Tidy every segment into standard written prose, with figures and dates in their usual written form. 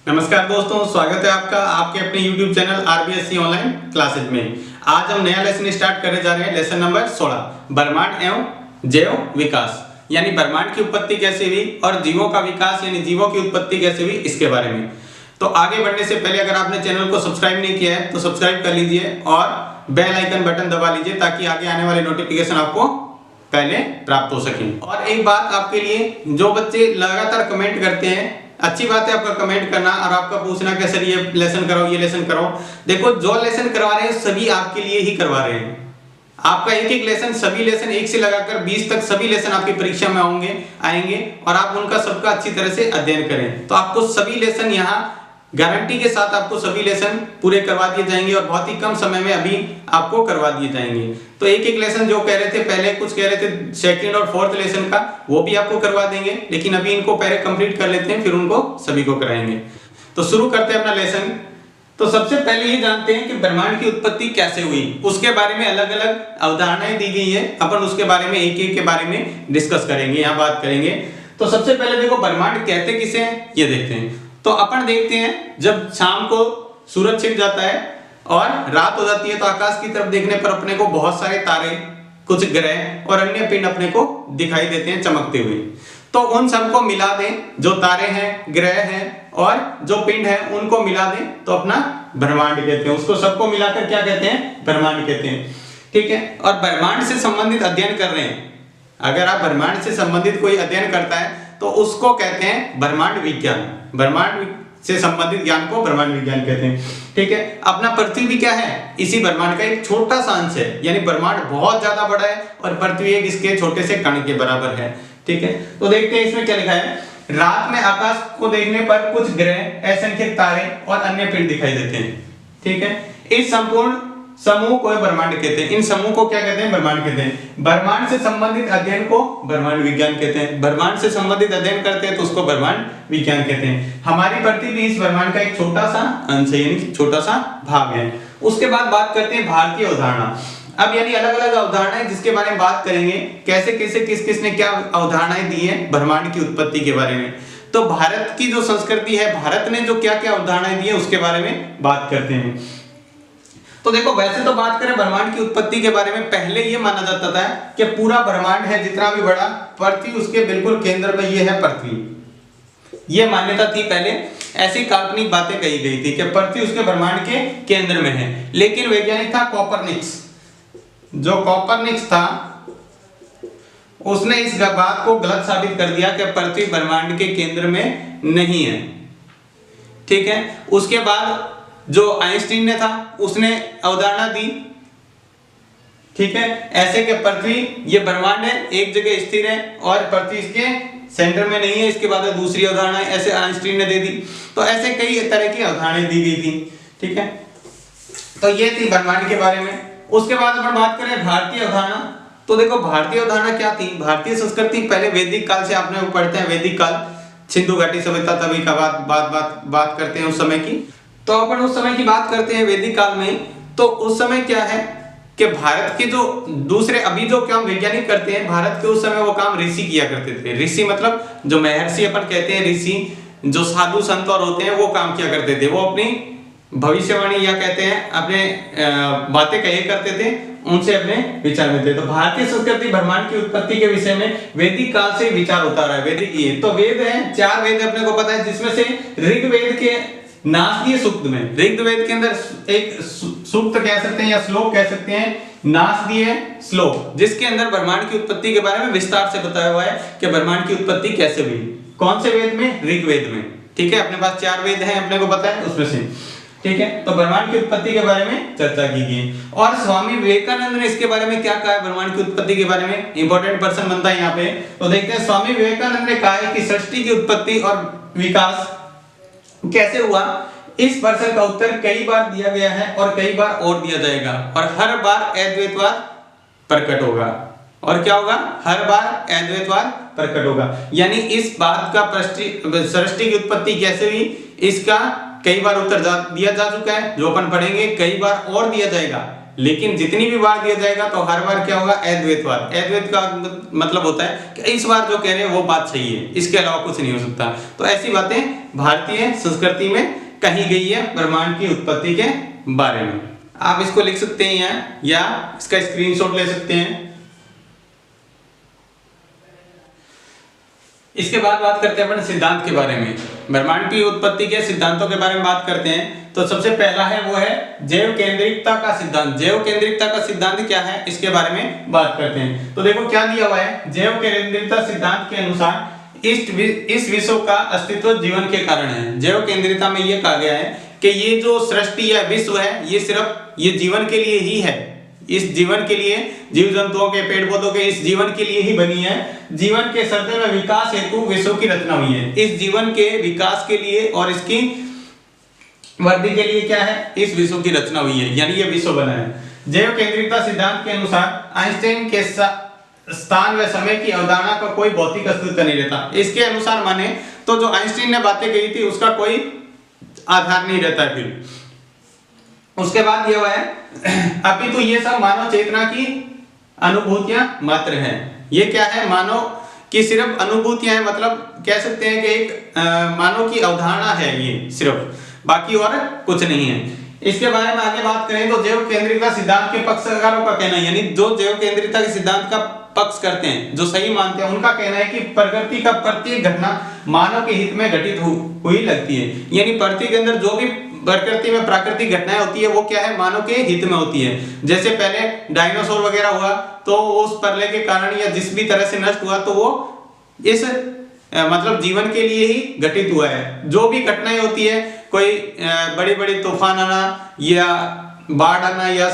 नमस्कार दोस्तों, स्वागत है आपका आपके अपने YouTube channel RBSC online classes में। आज हम नया लेसन स्टार्ट करने जा रहे हैं, लेसन नंबर 16, ब्रह्मांड एवं जैव विकास, यानी ब्रह्मांड की उत्पत्ति कैसे हुई और जीवों का विकास यानी जीवों की उत्पत्ति कैसे हुई, इसके बारे में। तो आगे बढ़ने से पहले अगर आपने चैनल को सब्सक्राइब नहीं किया है तो सब्सक्राइब कर लीजिए और बेल आइकन बटन दबा लीजिए ताकि आगे आने वाले नोटिफिकेशन आपको पहले प्राप्त हो सके। और एक बात आपके लिए, जो बच्चे लगातार कमेंट करते हैं, अच्छी बात है आपका कमेंट करना और आपका पूछना कि सर ये लेसन कराओ, ये लेसन कराओ। देखो, जो लेसन करवा रहे हैं सभी आपके लिए ही करवा रहे हैं। आपका एक एक लेसन, सभी लेसन 1 से लगाकर 20 तक सभी लेसन आपकी परीक्षा में आएंगे और आप उनका सबका अच्छी तरह से अध्ययन करें तो आपको सभी लेसन यहाँ गारंटी के साथ आपको सभी लेसन पूरे करवा दिए जाएंगे और बहुत ही कम समय में अभी आपको करवा दिए जाएंगे। तो एक एक लेसन जो कह रहे थे पहले, कुछ कह रहे थे सेकंड और फोर्थ लेसन का, वो भी आपको करवा देंगे, लेकिन अभी इनको पहले कंप्लीट कर लेते हैं फिर उनको सभी को कराएंगे। तो शुरू करते हैं अपना लेसन। तो सबसे पहले ये जानते हैं कि ब्रह्मांड की उत्पत्ति कैसे हुई, उसके बारे में अलग अलग अवधारणाएं दी गई है। अपन उसके बारे में एक एक के बारे में डिस्कस करेंगे, यहाँ बात करेंगे। तो सबसे पहले देखो, ब्रह्मांड कहते किसे हैं ये देखते हैं। तो अपन देखते हैं जब शाम को सूरज छिप जाता है और रात हो जाती है तो आकाश की तरफ देखने पर अपने को बहुत सारे तारे, कुछ ग्रह और अन्य पिंड अपने को दिखाई देते हैं चमकते हुए। तो उन सबको मिला दें, जो तारे हैं, ग्रह हैं और जो पिंड है उनको मिला दें तो अपना ब्रह्मांड कहते हैं। उसको सबको मिलाकर क्या कहते हैं? ब्रह्मांड कहते हैं। ठीक है। और ब्रह्मांड से संबंधित अध्ययन कर रहे हैं, अगर आप ब्रह्मांड से संबंधित कोई अध्ययन करता है तो उसको कहते हैं ब्रह्मांड विज्ञान। ब्रह्मांड से संबंधित ज्ञान को ब्रह्मांड विज्ञान कहते हैं। ठीक है। अपना पृथ्वी भी क्या है? इसी ब्रह्मांड का एक छोटा सा अंश है, यानी ब्रह्मांड बहुत ज्यादा बड़ा है और पृथ्वी एक इसके छोटे से कण के बराबर है। ठीक है। तो देखते हैं इसमें क्या लिखा है। रात में आकाश को देखने पर कुछ ग्रह, असंख्य तारे और अन्य पिंड दिखाई देते हैं। ठीक है। इस संपूर्ण समूह को ब्रह्मांड कहते हैं। इन समूह को क्या कहते हैं? ब्रह्मांड कहते हैं। ब्रह्मांड से संबंधित अध्ययन को ब्रह्मांड विज्ञान कहते हैं। ब्रह्मांड से संबंधित अध्ययन करते हैं तो उसको ब्रह्मांड विज्ञान कहते हैं। हमारी पृथ्वी भी इस ब्रह्मांड का एक छोटा सा अंश है, यानी छोटा सा भाग है। उसके बाद बात करते हैं भारतीय अवधारणा। अब यानी अलग अलग अवधारणाएं जिसके बारे में बात करेंगे, कैसे कैसे किस किस ने क्या अवधारणाएं दी है ब्रह्मांड की उत्पत्ति के बारे में। तो भारत की जो संस्कृति है, भारत ने जो क्या क्या अवधारणाएं दी है उसके बारे में बात करते हैं। तो देखो, वैसे तो बात करें ब्रह्मांड की उत्पत्ति के बारे में, पहले ये माना जाता था कि पूरा ब्रह्मांड है जितना भी बड़ा, पृथ्वी उसके बिल्कुल केंद्र में ये है पृथ्वी। ये मान्यता थी पहले, ऐसी काल्पनिक बातें कही गई थी कि पृथ्वी उसके ब्रह्मांड के केंद्र में है। लेकिन वैज्ञानिक था कॉपरनिकस, जो कॉपरनिकस था उसने इस बात को गलत साबित कर दिया कि पृथ्वी ब्रह्मांड के केंद्र में नहीं है। ठीक है। उसके बाद जो आइंस्टीन ने था उसने अवधारणा दी, ठीक है, ऐसे कि पृथ्वी ये ब्रह्मांड है, एक जगह स्थिर है और पृथ्वी इसके सेंटर में नहीं है। इसके बाद दूसरी अवधारणा ऐसे आइंस्टीन ने दे दी। तो ऐसे कई तरह की अवधारणाएं दी गई थी। ठीक है। तो ये थी ब्रह्मांड के बारे में। उसके बाद अपन बात करें भारतीय अवधारणा। तो देखो, भारतीय अवधारणा क्या थी? भारतीय संस्कृति पहले वैदिक काल से आपने पढ़ते हैं, वैदिक काल, सिंधु घाटी सभ्यता तभी का बात करते हैं उस समय की। तो अपन उस समय की बात करते हैं वैदिक काल में। तो उस समय क्या है कि भारत के जो दूसरे अभी जो काम वैज्ञानिक करते हैं, भारत के उस समय वो काम ऋषि किया करते थे। ऋषि मतलब जो महर्षि अपन कहते हैं, ऋषि जो साधु संत और होते हैं वो काम किया करते थे। वो अपनी भविष्यवाणी या कहते हैं अपने बातें कहे करते थे, उनसे अपने विचार मिलते। तो भारतीय संस्कृति ब्रह्मांड की उत्पत्ति के विषय में वैदिक काल से विचार होता रहा है। वैदिक ये तो वेद है, 4 वेद अपने को पता है, जिसमें से ऋग्वेद के नासदीय सूक्त में, ऋग्वेद के अंदर एक सूक्त कह सकते हैं या श्लोक कह सकते हैं, नासदीय श्लोक, जिसके अंदर ब्रह्मांड की उत्पत्ति के बारे में विस्तार से बताया हुआ है कि ब्रह्मांड की उत्पत्ति कैसे हुई। कौन से वेद में? ऋग्वेद में। ठीक है। अपने पास 4 वेद हैं, अपने को पता है उसमें से। ठीक है। तो ब्रह्मांड की उत्पत्ति के बारे में चर्चा की गई। और स्वामी विवेकानंद ने इसके बारे में क्या कहा है ब्रह्मांड की उत्पत्ति के बारे में? इंपॉर्टेंट पर्सन बनता है यहाँ पे। तो देखते हैं, स्वामी विवेकानंद ने कहा है कि सृष्टि की उत्पत्ति और विकास कैसे हुआ, इस प्रश्न का उत्तर कई बार दिया गया है और कई बार और दिया जाएगा, और हर बार अद्वैतवाद प्रकट होगा। और क्या होगा? हर बार अद्वैतवाद प्रकट होगा। यानी इस बात का सृष्टि की उत्पत्ति कैसे हुई, इसका कई बार उत्तर दिया जा चुका है, जो अपन पढ़ेंगे, कई बार और दिया जाएगा। लेकिन जितनी भी बार दिया जाएगा तो हर बार क्या होगा, अद्वैतवाद। अद्वैत का मतलब होता है कि इस बार जो कह रहे हैं वो बात सही है, इसके अलावा कुछ नहीं हो सकता। तो ऐसी बातें भारतीय संस्कृति में कही गई है ब्रह्मांड की उत्पत्ति के बारे में। आप इसको लिख सकते हैं यहाँ या इसका स्क्रीनशॉट ले सकते हैं। इसके बाद बात करते हैं अपन सिद्धांत के बारे में। ब्रह्मांड की उत्पत्ति के सिद्धांतों के बारे में बात करते हैं तो सबसे पहला है वो है जैव केंद्रिकता का सिद्धांत। जैव केंद्रिकता का सिद्धांत क्या है, इसके बारे में बात करते हैं। तो देखो क्या दिया हुआ है, जैव केंद्रिकता सिद्धांत के अनुसार इस विश्व का अस्तित्व जीवन के कारण है। जैव केंद्रिकता में ये कहा गया है कि ये जो सृष्टि या विश्व है ये सिर्फ ये जीवन के लिए ही है। इस जीवन के लिए, जीव जंतुओं के, पेड़ पौधों के इस जीवन के लिए ही बनी है। जीवन के सर्दे में विकास हेतु विश्व की रचना हुई है। इस जीवन के विकास के लिए और इसकी वृद्धि के लिए क्या है, इस विश्व की रचना हुई है, यानी ये विश्व बना है। जैव केंद्रिकता सिद्धांत के अनुसार आइंस्टाइन के स्थान व समय की अवधारणा का कोई भौतिक अस्तित्व नहीं रहता। इसके अनुसार माने तो जो आइंस्टाइन ने बातें कही थी उसका कोई आधार नहीं रहता है। फिर उसके बाद दिया हुआ है अपितु ये सब मानव चेतना की अनुभूतियां मात्र हैं। ये क्या है, मानव की सिर्फ अनुभूतियां हैं, मतलब कह सकते हैं कि एक मानव की अवधारणा है ये सिर्फ, बाकी और कुछ नहीं है। इसके बारे में आगे बात करें तो जैव केंद्रिकता सिद्धांत के पक्षकारों का कहना है, यानी जो जैव केंद्रिकता के सिद्धांत का पक्ष करते हैं, जो सही मानते हैं, उनका कहना है कि प्रकृति का प्रत्येक घटना मानव के हित में घटित हुई लगती है। यानी प्रकृति के अंदर जो भी प्रकृति में प्राकृतिक घटनाएं होती है वो क्या है, मानव के हित में होती है। जैसे पहले डायनासोर वगैरह हुआ तो उस प्रलय के कारण या जिस भी तरह से नष्ट हुआ तो वो इस मतलब जीवन के लिए ही घटित हुआ है। जो भी घटनाएं होती है, कोई बड़ी बड़ी तूफान आना या बाढ़ आना या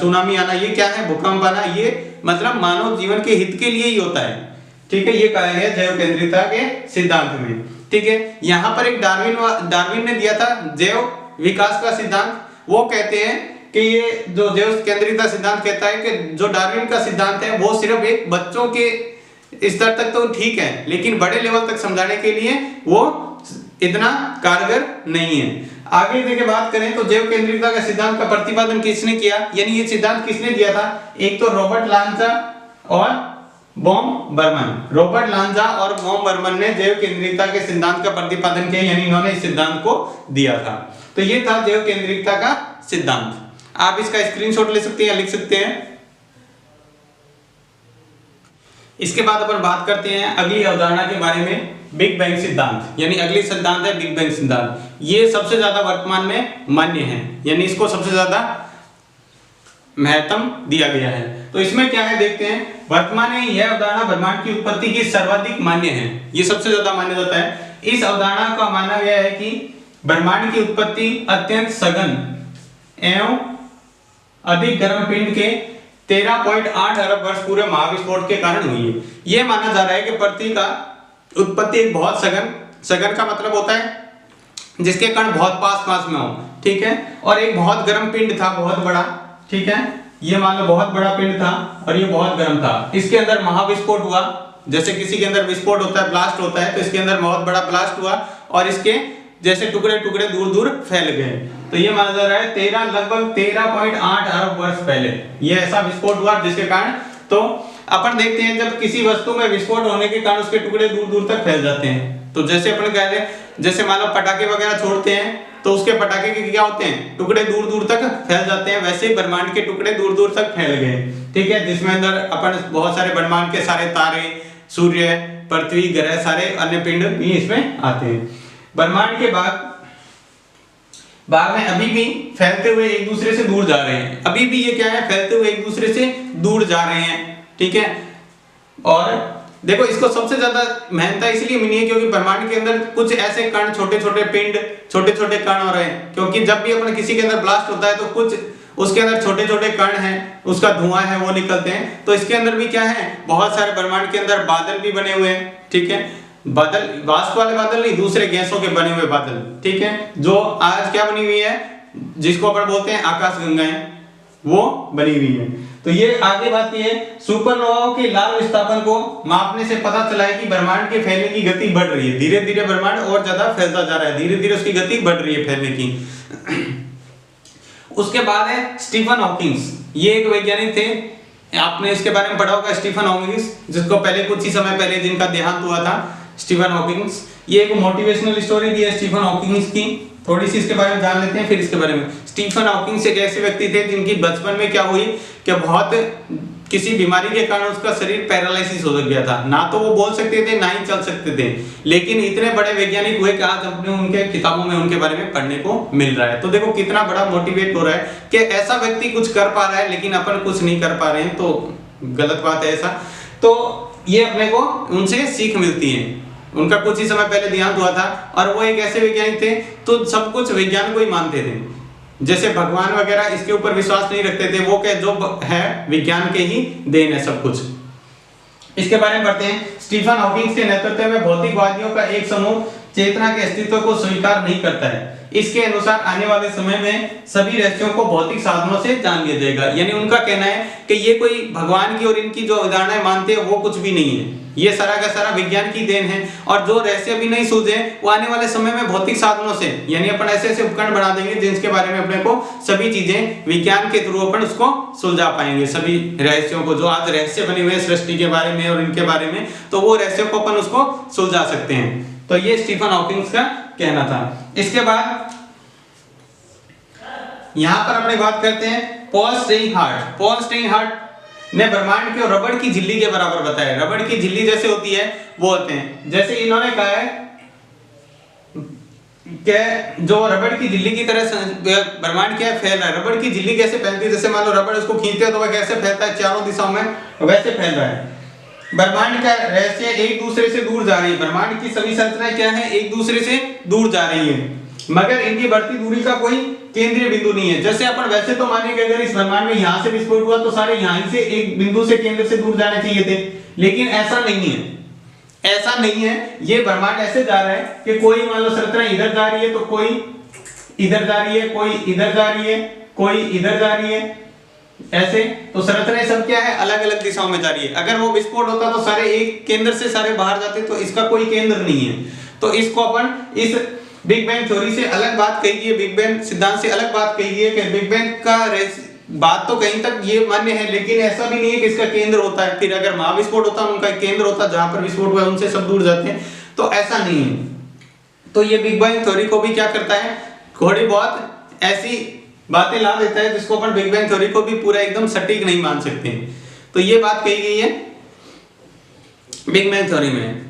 सुनामी आना, ये क्या है, भूकंप आना, ये मतलब मानव जीवन के हित के लिए ही होता है। ठीक है, ये कहा गया जैव केंद्रिकता के सिद्धांत में। ठीक है, यहाँ पर एक डार्विन ने दिया था जैव विकास का सिद्धांत। वो कहते हैं कि ये जो जैव केंद्रिकता सिद्धांत कहता है कि जो डार्विन का सिद्धांत है वो सिर्फ एक बच्चों के स्तर तक तो ठीक है, लेकिन बड़े लेवल तक समझाने के लिए वो इतना कारगर नहीं है। आगे देखिए बात करें तो जैव केंद्रिकता का सिद्धांत का प्रतिपादन किसने किया, यानी ये सिद्धांत किसने दिया था, एक तो रॉबर्ट लांजा और बॉम बर्मन। रॉबर्ट लांजा और बॉम बर्मन ने जैव केंद्रिकता के सिद्धांत का प्रतिपादन किया, यानी इन्होंने इस सिद्धांत को दिया था। तो ये था जैव केंद्रिकता का सिद्धांत। आप इसका स्क्रीनशॉट ले सकते हैं, लिख सकते हैं। इसके बाद अपन बात करते हैं अगली अवधारणा के बारे में, बिग बैंग सिद्धांत। यानी अगली सिद्धांत है बिग बैंग सिद्धांत। ये सबसे ज्यादा वर्तमान में मान्य है, यानी इसको सबसे ज्यादा महत्व दिया गया है। तो इसमें क्या है देखते हैं। वर्तमान में यह अवधारणा ब्रह्मांड की उत्पत्ति की सर्वाधिक मान्य है, ये सबसे ज्यादा मान्य जाता है। इस अवधारणा का माना गया है कि ब्रह्मांड की उत्पत्ति अत्यंत सघन एवं अधिक गर्म पिंड के 13.8 अरब वर्ष पूरे महाविस्फोट के कारण हुई है। यह माना जा रहा है कि पृथ्वी का उत्पत्ति एक बहुत सघन का मतलब होता है जिसके कण बहुत पास में हो, ठीक है, और एक बहुत गर्म पिंड था, बहुत बड़ा, ठीक है, ये मान लो बहुत बड़ा पिंड था और ये बहुत गर्म था। इसके अंदर महाविस्फोट हुआ, जैसे किसी के अंदर विस्फोट होता है, ब्लास्ट होता है, तो इसके अंदर बहुत बड़ा ब्लास्ट हुआ और इसके जैसे टुकड़े टुकड़े दूर दूर फैल गए। तो ये माना जा रहा है लगभग 13.8 अरब वर्ष पहले ये ऐसा विस्फोट हुआ, जिसके कारण तो अपन देखते हैं जब किसी वस्तु में विस्फोट होने के कारण उसके टुकड़े दूर दूर तक फैल जाते हैं। तो जैसे अपन कह रहे हैं, जैसे मान लो पटाखे वगैरह छोड़ते हैं तो उसके पटाखे के क्या होते हैं, टुकड़े दूर दूर तक फैल जाते हैं। वैसे ही ब्रह्मांड के टुकड़े दूर दूर तक फैल गए, ठीक है, जिसमें अंदर अपन बहुत सारे ब्रह्मांड के सारे तारे, सूर्य, पृथ्वी, ग्रह, सारे अन्य पिंड भी इसमें आते हैं। ब्रह्मांड के भाग में अभी भी फैलते हुए एक दूसरे से दूर जा रहे हैं। अभी भी ये क्या है, फैलते हुए एक दूसरे से दूर जा रहे हैं, ठीक है। और देखो इसको सबसे ज्यादा महत्ता इसलिए मिली है क्योंकि ब्रह्मांड के अंदर कुछ ऐसे कण, छोटे छोटे पिंड, छोटे छोटे कण हो रहे हैं। क्योंकि जब भी अपने किसी के अंदर ब्लास्ट होता है तो कुछ उसके अंदर छोटे छोटे कण हैं, उसका धुआं है, वो निकलते हैं। तो इसके अंदर भी क्या है, बहुत सारे ब्रह्मांड के अंदर बादल भी बने हुए हैं, ठीक है, बादल वाष्प वाले बादल नहीं, दूसरे गैसों के बने हुए बादल, ठीक है, जो आज क्या बनी हुई है, जिसको अपन बोलते हैं आकाशगंगाएं, वो बनी हुई है। तो ये आगे बात ये है, सुपरनोवाओं के लाल विस्थापन को मापने से पता चला है कि ब्रह्मांड के फैलने की गति बढ़ रही है। धीरे धीरे ब्रह्मांड और ज्यादा फैलता जा रहा है, धीरे धीरे उसकी गति बढ़ रही है फैलने की। उसके बाद है स्टीफन हॉकिंग्स। ये एक वैज्ञानिक थे, आपने इसके बारे में पढ़ा होगा, स्टीफन हॉकिंग्स, जिसको पहले कुछ ही समय पहले जिनका देहांत हुआ था, स्टीफन हॉकिंग्स। ये एक मोटिवेशनल स्टोरी भी है स्टीफन हॉकिंग्स की, थोड़ी सी इसके बारे में जान लेते हैं फिर इसके बारे में। स्टीफन हॉकिंग्स एक ऐसे व्यक्ति थे जिनकी बचपन में क्या हुई कि बहुत किसी बीमारी के कारण उसका शरीर पैरालिसिस हो गया था, ना तो वो बोल सकते थे ना ही चल सकते थे, लेकिन इतने बड़े वैज्ञानिक हुए कि आज अपने उनके किताबों में उनके बारे में पढ़ने को मिल रहा है। तो देखो कितना बड़ा मोटिवेट हो रहा है कि ऐसा व्यक्ति कुछ कर पा रहा है लेकिन अपन कुछ नहीं कर पा रहे हैं, तो गलत बात है ऐसा। तो ये अपने को उनसे सीख मिलती है। उनका कुछ ही समय पहले देहांत हुआ था और वो एक ऐसे वैज्ञानिक थे तो सब कुछ विज्ञान को ही मानते थे, जैसे भगवान वगैरह इसके ऊपर विश्वास नहीं रखते थे, वो क्या जो है विज्ञान के ही देन है सब कुछ। इसके बारे में पढ़ते हैं। स्टीफन हॉकिंग्स के नेतृत्व में भौतिकवादियों का एक समूह चेतना के अस्तित्व को स्वीकार नहीं करता है। इसके अनुसार आने वाले समय में सभी रहस्यों को भौतिक साधनों से जान लिया जाएगा। यानी उनका कहना है कि ये कोई भगवान की और इनकी जो अवधारणाएं मानते हैं वो कुछ भी नहीं है, ये सारा का सारा विज्ञान की देन है। और जो रहस्य भी नहीं सूझे वो आने वाले समय में भौतिक साधनों से, यानी अपन ऐसे ऐसे उपकरण बना देंगे जिनके बारे में अपने को सभी चीजें विज्ञान के थ्रू अपन उसको सुलझा पाएंगे। सभी रहस्यों को, जो आज रहस्य बने हुए सृष्टि के बारे में और इनके बारे में, तो वो रहस्यों को अपन उसको सुलझा सकते हैं। तो ये स्टीफन हॉकिंग्स का कहना था। इसके बाद यहां पर अपने बात करते हैं पॉल स्टेइनहार्ट। पॉल स्टेइनहार्ट ने ब्रह्मांड को रबड़ की झिल्ली के बराबर बताया। रबड़ की झिल्ली जैसे होती है वो होते हैं, जैसे इन्होंने कहा है कि जो रबड़ की झिल्ली की तरह ब्रह्मांड क्या फैल रहा है। रबड़ की झिल्ली कैसे फैलती है, जैसे मान लो रबड़ उसको खींचते हैं तो वह कैसे फैलता है चारों दिशाओं में, वैसे फैल रहा है। ब्रह्मांड का रहस्य एक दूसरे से दूर जा रही है। ब्रह्मांड की सभी संरचनाएं क्या है, एक दूसरे से दूर जा रही है, मगर इनकी बढ़ती दूरी का कोई केंद्रीय बिंदु नहीं है। जैसे अपन वैसे तो माने कि अगर इस ब्रह्मांड में यहां से विस्फोट हुआ तो सारे यहां से एक बिंदु से केंद्र से दूर जाने चाहिए थे, लेकिन ऐसा नहीं है। ऐसा नहीं है, ये ब्रह्मांड ऐसे जा रहा है कि कोई मान लो संरचना इधर जा रही है तो कोई इधर जा रही है, कोई इधर जा रही है, कोई इधर जा रही है, ऐसे। तो संरचनाएं सब क्या है, अलग अलग दिशाओं में जा रही है। अगर वो विस्फोट होता तो सारे एक केंद्र से सारे बाहर जाते, तो इसका कोई केंद्र नहीं है। तो इसको अपन इस बिग बैंग थ्योरी से अलग बात कही है, बिग बैंग सिद्धांत से अलग बात कही है कि बिग बैंग का बात तो कहीं तक ये मान्य है, लेकिन ऐसा भी नहीं है कि इसका केंद्र होता है। फिर अगर महाविस्फोट होता है उनका एक केंद्र होता है, जहां पर विस्फोट हुआ उनसे सब दूर जाते हैं, तो ऐसा नहीं है। तो ये बिग बैंग थ्योरी को भी क्या करता है, थोड़ी बहुत ऐसी बातें ला देता है जिसको अपन बिग बैंग थ्योरी को भी पूरा एकदम सटीक नहीं मान सकते। तो ये बात कही गई है बिग बैंग थ्योरी में।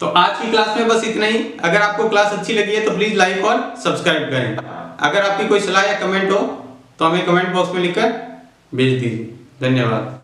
तो आज की क्लास में बस इतना ही। अगर आपको क्लास अच्छी लगी है तो प्लीज लाइक और सब्सक्राइब करें। अगर आपकी कोई सलाह या कमेंट हो तो हमें कमेंट बॉक्स में लिखकर भेज दीजिए। धन्यवाद।